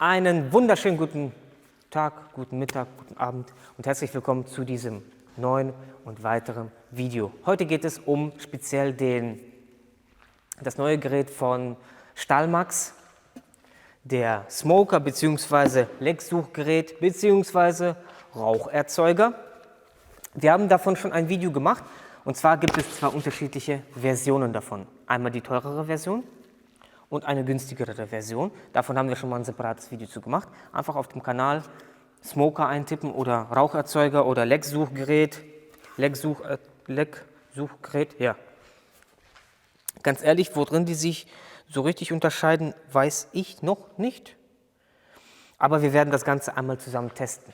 Einen wunderschönen guten Tag, guten Mittag, guten Abend und herzlich willkommen zu diesem neuen und weiteren Video. Heute geht es um speziell das neue Gerät von Stahlmax, der Smoker bzw. Lecksuchgerät bzw. Raucherzeuger. Wir haben davon schon ein Video gemacht und zwar gibt es zwei unterschiedliche Versionen davon. Einmal die teurere Version und eine günstigere Version. Davon haben wir schon mal ein separates Video zu gemacht. Einfach auf dem Kanal Smoker eintippen oder Raucherzeuger oder Lecksuchgerät. Lecksuchgerät, ja. Ganz ehrlich, worin die sich so richtig unterscheiden, weiß ich noch nicht. Aber wir werden das Ganze einmal zusammen testen.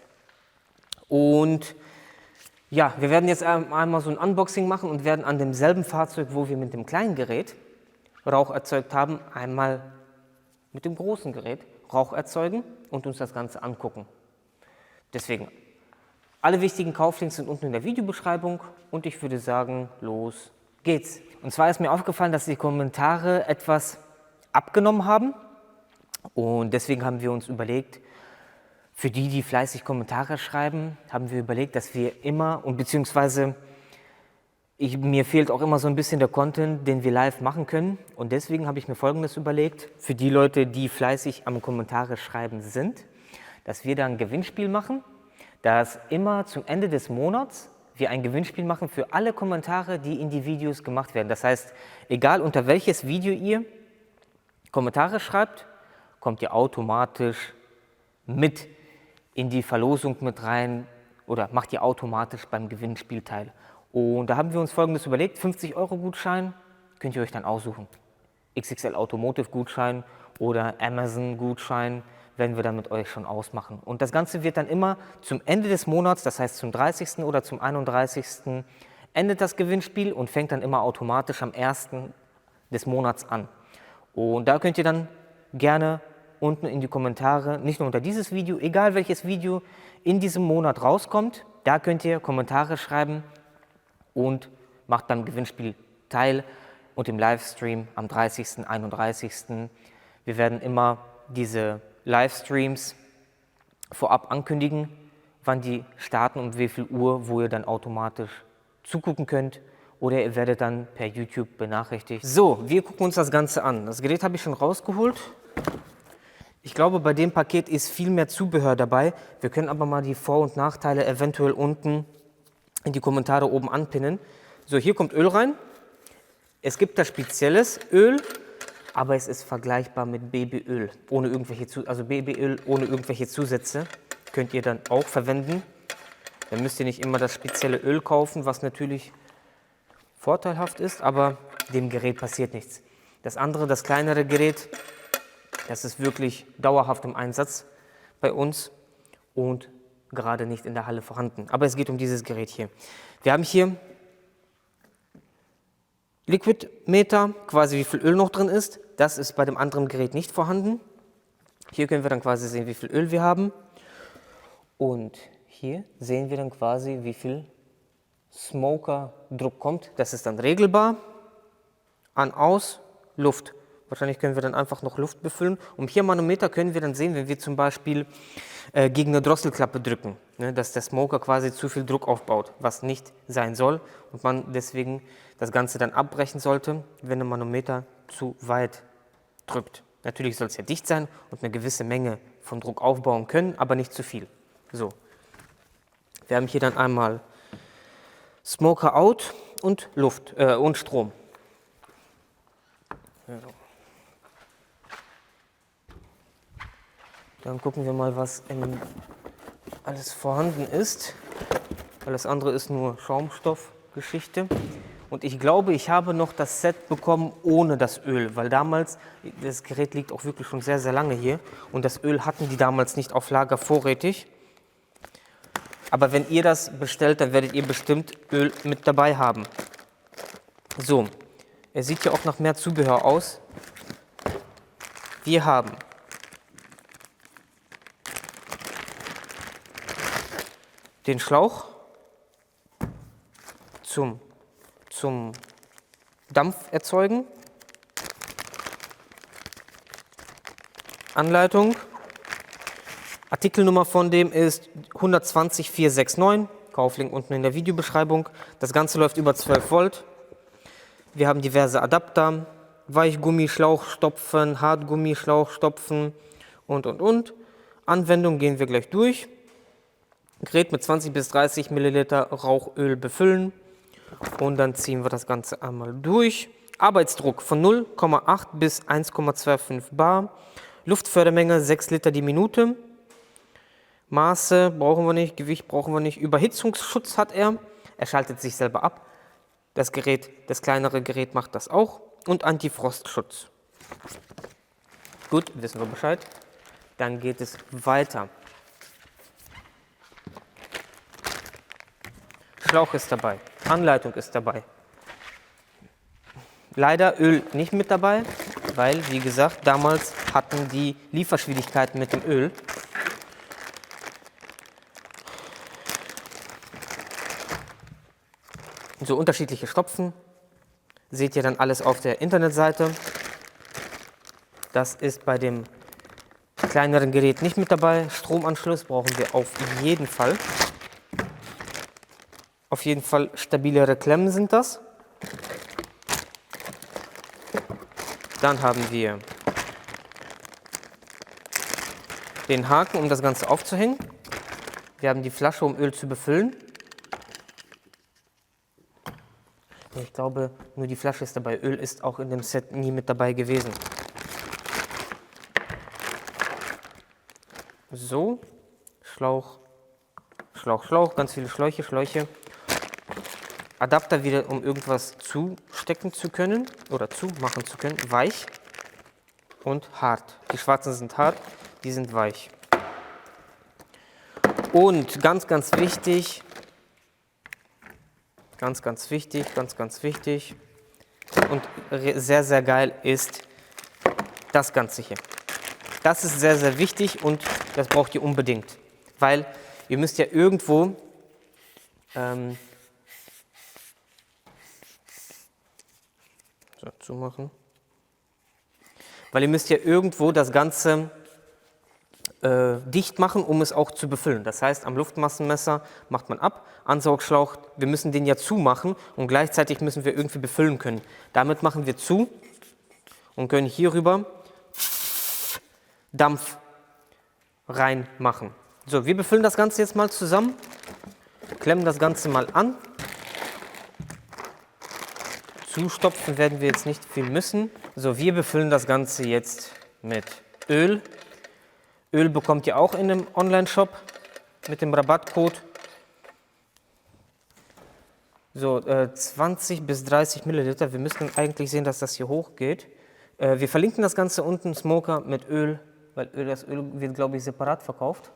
Und ja, wir werden jetzt einmal so ein Unboxing machen und werden an demselben Fahrzeug, wo wir mit dem kleinen Gerät Rauch erzeugt haben, einmal mit dem großen Gerät Rauch erzeugen und uns das Ganze angucken. Deswegen, alle wichtigen Kauflinks sind unten in der Videobeschreibung und ich würde sagen, los geht's. Und zwar ist mir aufgefallen, dass die Kommentare etwas abgenommen haben und deswegen haben wir uns überlegt, für die, die fleißig Kommentare schreiben, haben wir überlegt, dass wir immer und beziehungsweise mir fehlt auch immer so ein bisschen der Content, den wir live machen können. Und deswegen habe ich mir Folgendes überlegt, für die Leute, die fleißig am Kommentare schreiben sind, dass wir da ein Gewinnspiel machen, dass immer zum Ende des Monats wir ein Gewinnspiel machen für alle Kommentare, die in die Videos gemacht werden. Das heißt, egal unter welches Video ihr Kommentare schreibt, kommt ihr automatisch mit in die Verlosung mit rein oder macht ihr automatisch beim Gewinnspiel teil. Und da haben wir uns Folgendes überlegt, 50-Euro-Gutschein könnt ihr euch dann aussuchen. XXL Automotive-Gutschein oder Amazon-Gutschein werden wir dann mit euch schon ausmachen. Und das Ganze wird dann immer zum Ende des Monats, das heißt zum 30. oder zum 31. endet das Gewinnspiel und fängt dann immer automatisch am 1. des Monats an. Und da könnt ihr dann gerne unten in die Kommentare, nicht nur unter dieses Video, egal welches Video in diesem Monat rauskommt, da könnt ihr Kommentare schreiben und macht beim Gewinnspiel teil und im Livestream am 30., 31. Wir werden immer diese Livestreams vorab ankündigen, wann die starten und wie viel Uhr, wo ihr dann automatisch zugucken könnt oder ihr werdet dann per YouTube benachrichtigt. So, wir gucken uns das Ganze an. Das Gerät habe ich schon rausgeholt. Ich glaube, bei dem Paket ist viel mehr Zubehör dabei. Wir können aber mal die Vor- und Nachteile eventuell unten in die Kommentare oben anpinnen. So, hier kommt Öl rein. Es gibt da spezielles Öl, aber es ist vergleichbar mit Babyöl, ohne irgendwelche Zusätze. Könnt ihr dann auch verwenden. Dann müsst ihr nicht immer das spezielle Öl kaufen, was natürlich vorteilhaft ist, aber dem Gerät passiert nichts. Das andere, das kleinere Gerät, das ist wirklich dauerhaft im Einsatz bei uns und gerade nicht in der Halle vorhanden. Aber es geht um dieses Gerät hier. Wir haben hier Liquidmeter, quasi wie viel Öl noch drin ist. Das ist bei dem anderen Gerät nicht vorhanden. Hier können wir dann quasi sehen, wie viel Öl wir haben. Und hier sehen wir dann quasi, wie viel Smokerdruck kommt. Das ist dann regelbar. An, aus, Luft. Wahrscheinlich können wir dann einfach noch Luft befüllen. Und hier Manometer können wir dann sehen, wenn wir zum Beispiel gegen eine Drosselklappe drücken, ne, dass der Smoker quasi zu viel Druck aufbaut, was nicht sein soll und man deswegen das Ganze dann abbrechen sollte, wenn der Manometer zu weit drückt. Natürlich soll es ja dicht sein und eine gewisse Menge von Druck aufbauen können, aber nicht zu viel. So, wir haben hier dann einmal Smoker Out und Luft und Strom. So. Dann gucken wir mal, was alles vorhanden ist. Alles andere ist nur Schaumstoffgeschichte. Und ich glaube, ich habe noch das Set bekommen ohne das Öl, weil damals, das Gerät liegt auch wirklich schon sehr, sehr lange hier und das Öl hatten die damals nicht auf Lager vorrätig. Aber wenn ihr das bestellt, dann werdet ihr bestimmt Öl mit dabei haben. So, er sieht ja auch nach mehr Zubehör aus. Wir haben den Schlauch zum Dampf erzeugen, Anleitung, Artikelnummer von dem ist 120469, Kauflink unten in der Videobeschreibung. Das Ganze läuft über 12 Volt. Wir haben diverse Adapter, Weichgummischlauchstopfen, Hartgummischlauchstopfen und. Anwendung gehen wir gleich durch. Gerät mit 20 bis 30 Milliliter Rauchöl befüllen und dann ziehen wir das Ganze einmal durch. Arbeitsdruck von 0,8 bis 1,25 bar. Luftfördermenge 6 Liter die Minute. Maße brauchen wir nicht, Gewicht brauchen wir nicht. Überhitzungsschutz hat er. Er schaltet sich selber ab. Das kleinere Gerät macht das auch. Und Antifrostschutz. Gut, wissen wir Bescheid. Dann geht es weiter. Schlauch ist dabei, Anleitung ist dabei. Leider Öl nicht mit dabei, weil, wie gesagt, damals hatten die Lieferschwierigkeiten mit dem Öl. So unterschiedliche Stopfen, seht ihr dann alles auf der Internetseite. Das ist bei dem kleineren Gerät nicht mit dabei. Stromanschluss brauchen wir auf jeden Fall. Auf jeden Fall stabilere Klemmen sind das. Dann haben wir den Haken, um das Ganze aufzuhängen. Wir haben die Flasche, um Öl zu befüllen. Ich glaube, nur die Flasche ist dabei. Öl ist auch in dem Set nie mit dabei gewesen. So, Schlauch, ganz viele Schläuche. Adapter wieder, um irgendwas zustecken zu können oder zumachen zu können. Weich und hart. Die schwarzen sind hart, die sind weich. Und ganz wichtig und sehr geil ist das Ganze hier. Das ist sehr wichtig und das braucht ihr unbedingt, weil ihr müsst ja irgendwo zumachen. Weil ihr müsst ja irgendwo das Ganze dicht machen, um es auch zu befüllen. Das heißt, am Luftmassenmesser macht man ab, Ansaugschlauch, wir müssen den ja zumachen und gleichzeitig müssen wir irgendwie befüllen können. Damit machen wir zu und können hierüber Dampf reinmachen. So, wir befüllen das Ganze jetzt mal zusammen, klemmen das Ganze mal an. Zustopfen werden wir jetzt nicht viel müssen. So, wir befüllen das Ganze jetzt mit Öl. Öl bekommt ihr auch in dem Online-Shop mit dem Rabattcode. So, 20 bis 30 Milliliter. Wir müssen eigentlich sehen, dass das hier hochgeht. Wir verlinken das Ganze unten, Smoker mit Öl, weil das Öl wird, glaube ich, separat verkauft.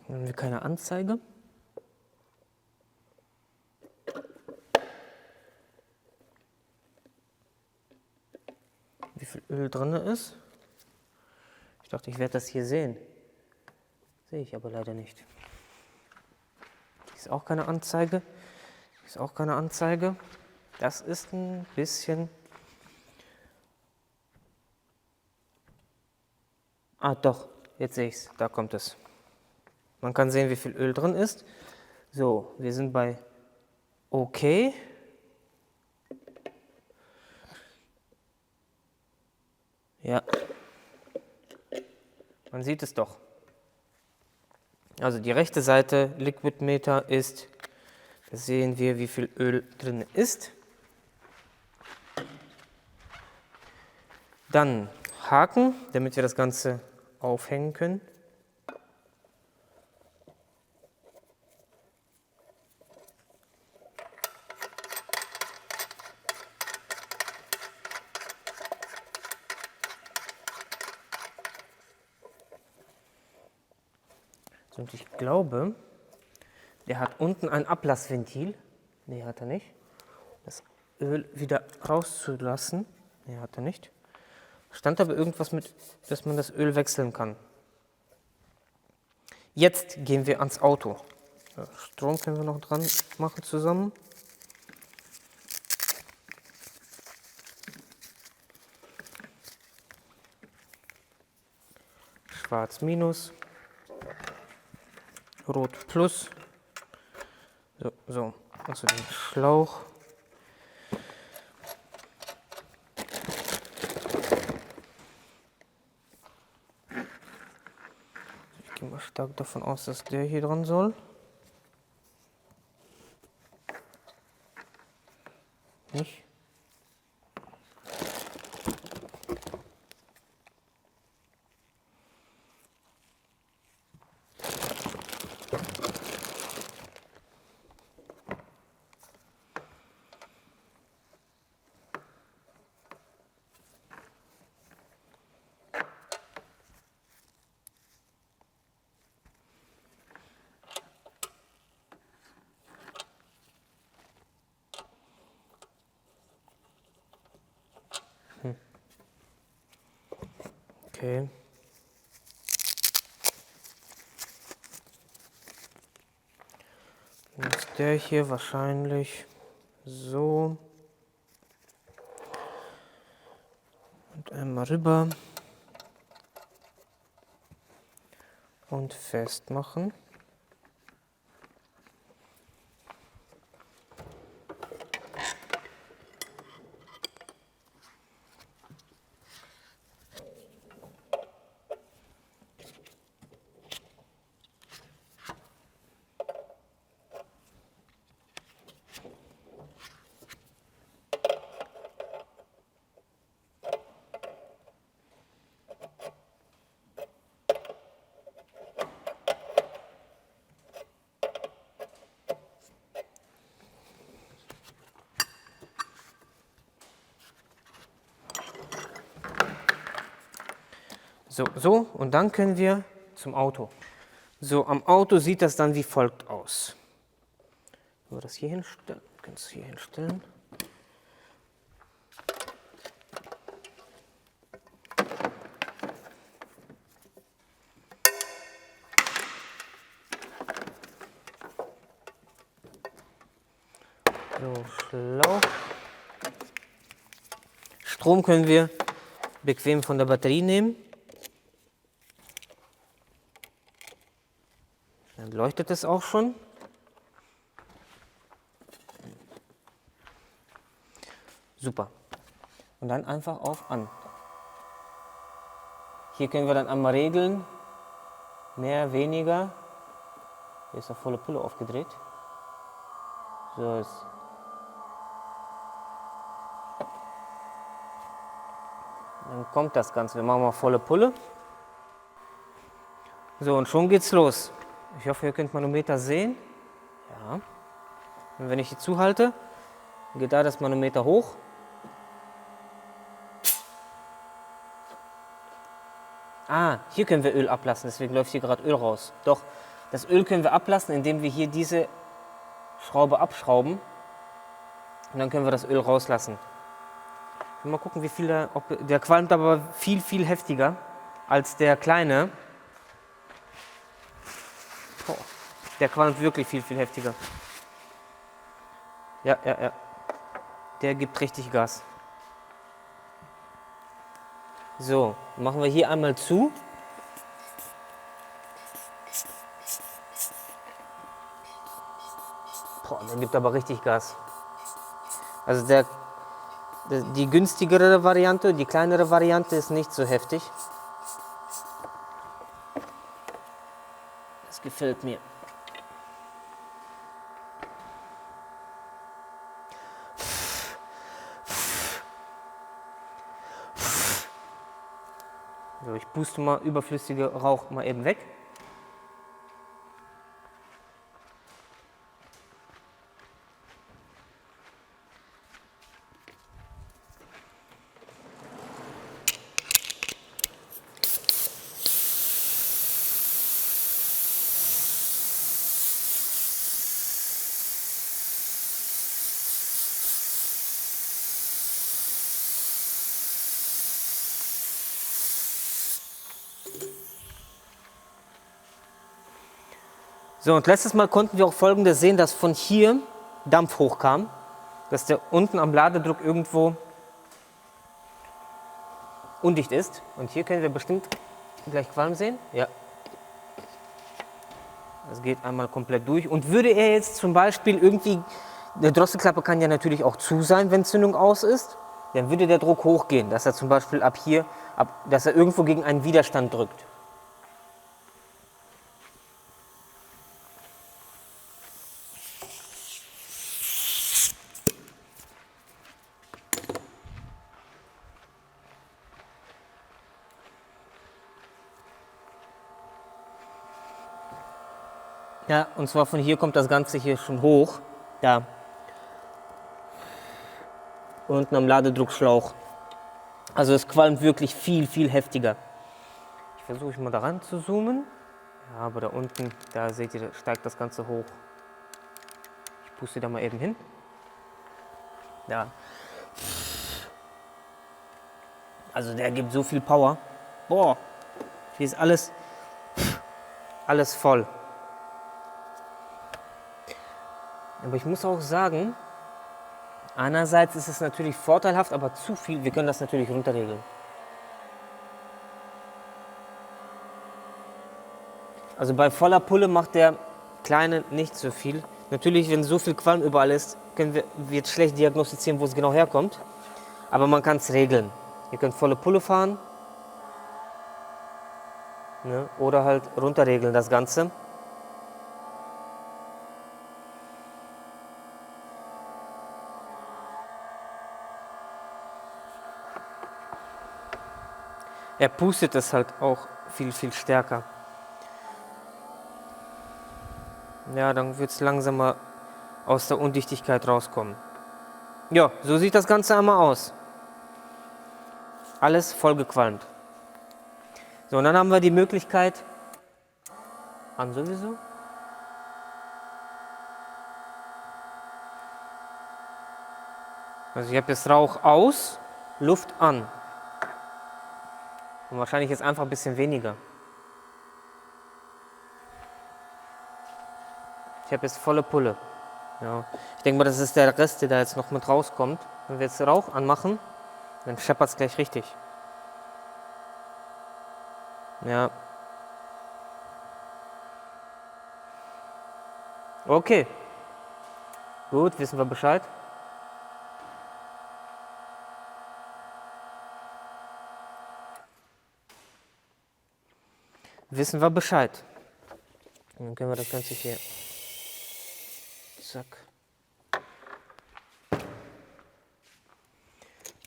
Dann haben wir keine Anzeige. Wie viel Öl drin ist. Ich dachte, ich werde das hier sehen. Sehe ich aber leider nicht. Hier ist auch keine Anzeige. Hier ist auch keine Anzeige. Das ist ein bisschen... Ah doch, jetzt sehe ich es. Da kommt es. Man kann sehen, wie viel Öl drin ist. So, wir sind bei OK. Ja, man sieht es doch. Also die rechte Seite, Liquid Meter ist, da sehen wir, wie viel Öl drin ist. Dann Haken, damit wir das Ganze aufhängen können. Und ich glaube, der hat unten ein Ablassventil. Nee, hat er nicht. Das Öl wieder rauszulassen. Nee, hat er nicht. Stand aber irgendwas mit, dass man das Öl wechseln kann. Jetzt gehen wir ans Auto. Strom können wir noch dran machen zusammen. Schwarz minus, Rot plus. So, also den Schlauch. Ich gehe mal stark davon aus, dass der hier dran soll. Nicht? Okay. Dann ist der hier wahrscheinlich so. Und einmal rüber. Und festmachen. So, und dann können wir zum Auto. So, am Auto sieht das dann wie folgt aus. Wenn wir das hier hinstellen, können es hier hinstellen. So, Schlauch. Strom können wir bequem von der Batterie nehmen. Dann leuchtet es auch schon. Super. Und dann einfach auf an. Hier können wir dann einmal regeln. Mehr, weniger. Hier ist auf volle Pulle aufgedreht. So ist. Dann kommt das Ganze. Wir machen mal volle Pulle. So, und schon geht's los. Ich hoffe, ihr könnt Manometer sehen. Ja. Und wenn ich hier zuhalte, geht da das Manometer hoch. Ah, hier können wir Öl ablassen, deswegen läuft hier gerade Öl raus. Doch, das Öl können wir ablassen, indem wir hier diese Schraube abschrauben. Und dann können wir das Öl rauslassen. Mal gucken, wie viel der qualmt aber viel, viel heftiger als der kleine. Boah, der qualmt wirklich viel, viel heftiger. Ja. Der gibt richtig Gas. So, machen wir hier einmal zu. Boah, der gibt aber richtig Gas. Also die günstigere Variante, die kleinere Variante ist nicht so heftig. Das gefällt mir. So, ich puste mal überflüssige Rauch mal eben weg. So, und letztes Mal konnten wir auch Folgendes sehen, dass von hier Dampf hochkam, dass der unten am Ladedruck irgendwo undicht ist. Und hier können wir bestimmt gleich Qualm sehen? Ja. Das geht einmal komplett durch. Und würde er jetzt zum Beispiel irgendwie, eine Drosselklappe kann ja natürlich auch zu sein, wenn Zündung aus ist, dann würde der Druck hochgehen, dass er zum Beispiel ab hier, dass er irgendwo gegen einen Widerstand drückt. Ja, und zwar von hier kommt das Ganze hier schon hoch. Da. Unten am Ladedruckschlauch. Also es qualmt wirklich viel, viel heftiger. Ich versuche mal daran zu zoomen. Ja, aber da unten, da seht ihr, da steigt das Ganze hoch. Ich puste da mal eben hin. Ja. Also der gibt so viel Power. Boah, hier ist alles voll. Aber ich muss auch sagen, einerseits ist es natürlich vorteilhaft, aber zu viel, wir können das natürlich runterregeln. Also bei voller Pulle macht der kleine nicht so viel. Natürlich, wenn so viel Qualm überall ist, wird schlecht diagnostizieren, wo es genau herkommt. Aber man kann es regeln. Ihr könnt volle Pulle fahren, ne, oder halt runterregeln das Ganze. Er pustet es halt auch viel, viel stärker. Ja, dann wird es langsamer aus der Undichtigkeit rauskommen. Ja, so sieht das Ganze einmal aus. Alles vollgequalmt. So, und dann haben wir die Möglichkeit, an sowieso. Also ich habe jetzt Rauch aus, Luft an. Und wahrscheinlich jetzt einfach ein bisschen weniger. Ich habe jetzt volle Pulle. Ja. Ich denke mal, das ist der Rest, der da jetzt noch mit rauskommt. Wenn wir jetzt Rauch anmachen, dann scheppert es gleich richtig. Ja. Okay. Gut, wissen wir Bescheid. Wissen wir Bescheid. Und dann können wir das Ganze hier, zack,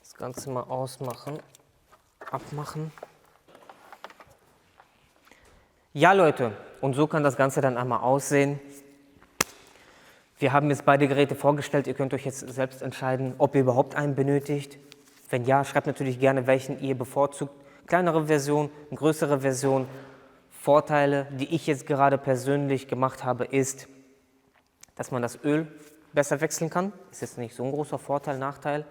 das Ganze mal ausmachen, abmachen. Ja Leute, und so kann das Ganze dann einmal aussehen. Wir haben jetzt beide Geräte vorgestellt, ihr könnt euch jetzt selbst entscheiden, ob ihr überhaupt einen benötigt. Wenn ja, schreibt natürlich gerne, welchen ihr bevorzugt. Kleinere Version, größere Version. Vorteile, die ich jetzt gerade persönlich gemacht habe, ist, dass man das Öl besser wechseln kann. Ist jetzt nicht so ein großer Vorteil, Nachteil,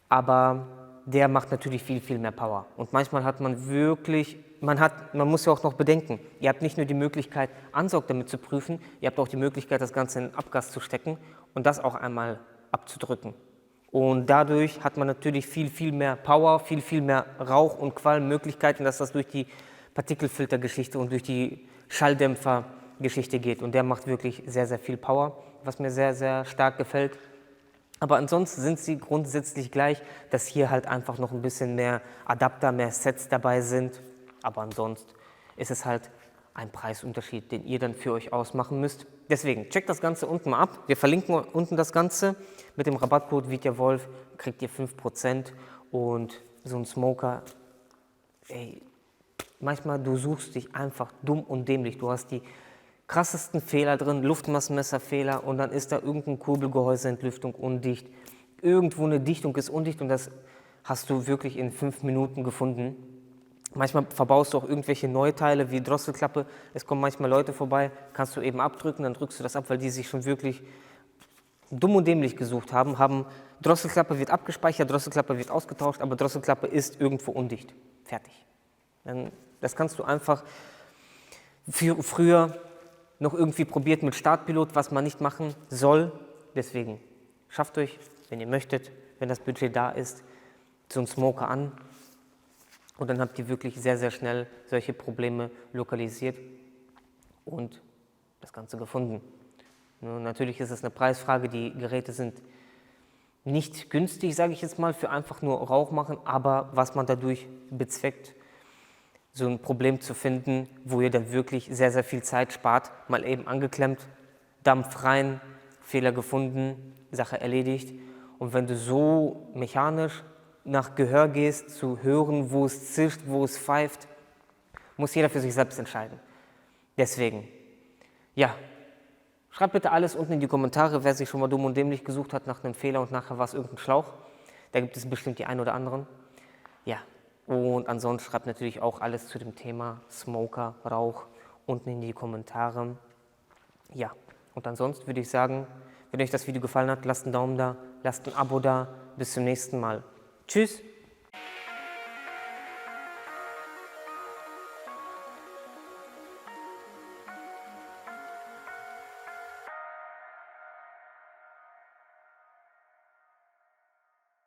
aber der macht natürlich viel, viel mehr Power. Und manchmal hat man wirklich, man muss ja auch noch bedenken, ihr habt nicht nur die Möglichkeit, Ansaug damit zu prüfen, ihr habt auch die Möglichkeit, das Ganze in Abgas zu stecken und das auch einmal abzudrücken. Und dadurch hat man natürlich viel, viel mehr Power, viel, viel mehr Rauch- und Qualmmöglichkeiten, dass das durch die Partikelfiltergeschichte und durch die Schalldämpfergeschichte geht. Und der macht wirklich sehr, sehr viel Power, was mir sehr, sehr stark gefällt. Aber ansonsten sind sie grundsätzlich gleich, dass hier halt einfach noch ein bisschen mehr Adapter, mehr Sets dabei sind. Aber ansonsten ist es halt ein Preisunterschied, den ihr dann für euch ausmachen müsst. Deswegen checkt das Ganze unten mal ab. Wir verlinken unten das Ganze. Mit dem Rabattcode VITYAWOLF kriegt ihr 5% und so ein Smoker, ey, manchmal du suchst dich einfach dumm und dämlich. Du hast die krassesten Fehler drin, Luftmassenmesserfehler und dann ist da irgendein Kurbelgehäuseentlüftung undicht. Irgendwo eine Dichtung ist undicht und das hast du wirklich in 5 Minuten gefunden. Manchmal verbaust du auch irgendwelche Neuteile wie Drosselklappe. Es kommen manchmal Leute vorbei, kannst du eben abdrücken, dann drückst du das ab, weil die sich schon wirklich dumm und dämlich gesucht haben. Drosselklappe wird abgespeichert, Drosselklappe wird ausgetauscht, aber Drosselklappe ist irgendwo undicht. Fertig. Das kannst du einfach früher noch irgendwie probiert mit Startpilot, was man nicht machen soll. Deswegen schafft euch, wenn ihr möchtet, wenn das Budget da ist, so einen Smoker an Und dann habt ihr wirklich sehr, sehr schnell solche Probleme lokalisiert und das Ganze gefunden. Natürlich ist es eine Preisfrage, die Geräte sind nicht günstig, sage ich jetzt mal, für einfach nur Rauch machen, aber was man dadurch bezweckt, so ein Problem zu finden, wo ihr dann wirklich sehr, sehr viel Zeit spart, mal eben angeklemmt, Dampf rein, Fehler gefunden, Sache erledigt. Und wenn du so mechanisch nach Gehör gehst, zu hören, wo es zischt, wo es pfeift, muss jeder für sich selbst entscheiden. Deswegen, ja, schreibt bitte alles unten in die Kommentare, wer sich schon mal dumm und dämlich gesucht hat nach einem Fehler und nachher war es irgendein Schlauch. Da gibt es bestimmt die einen oder anderen. Ja, und ansonsten schreibt natürlich auch alles zu dem Thema Smoker, Rauch unten in die Kommentare. Ja, und ansonsten würde ich sagen, wenn euch das Video gefallen hat, lasst einen Daumen da, lasst ein Abo da. Bis zum nächsten Mal. Tschüss!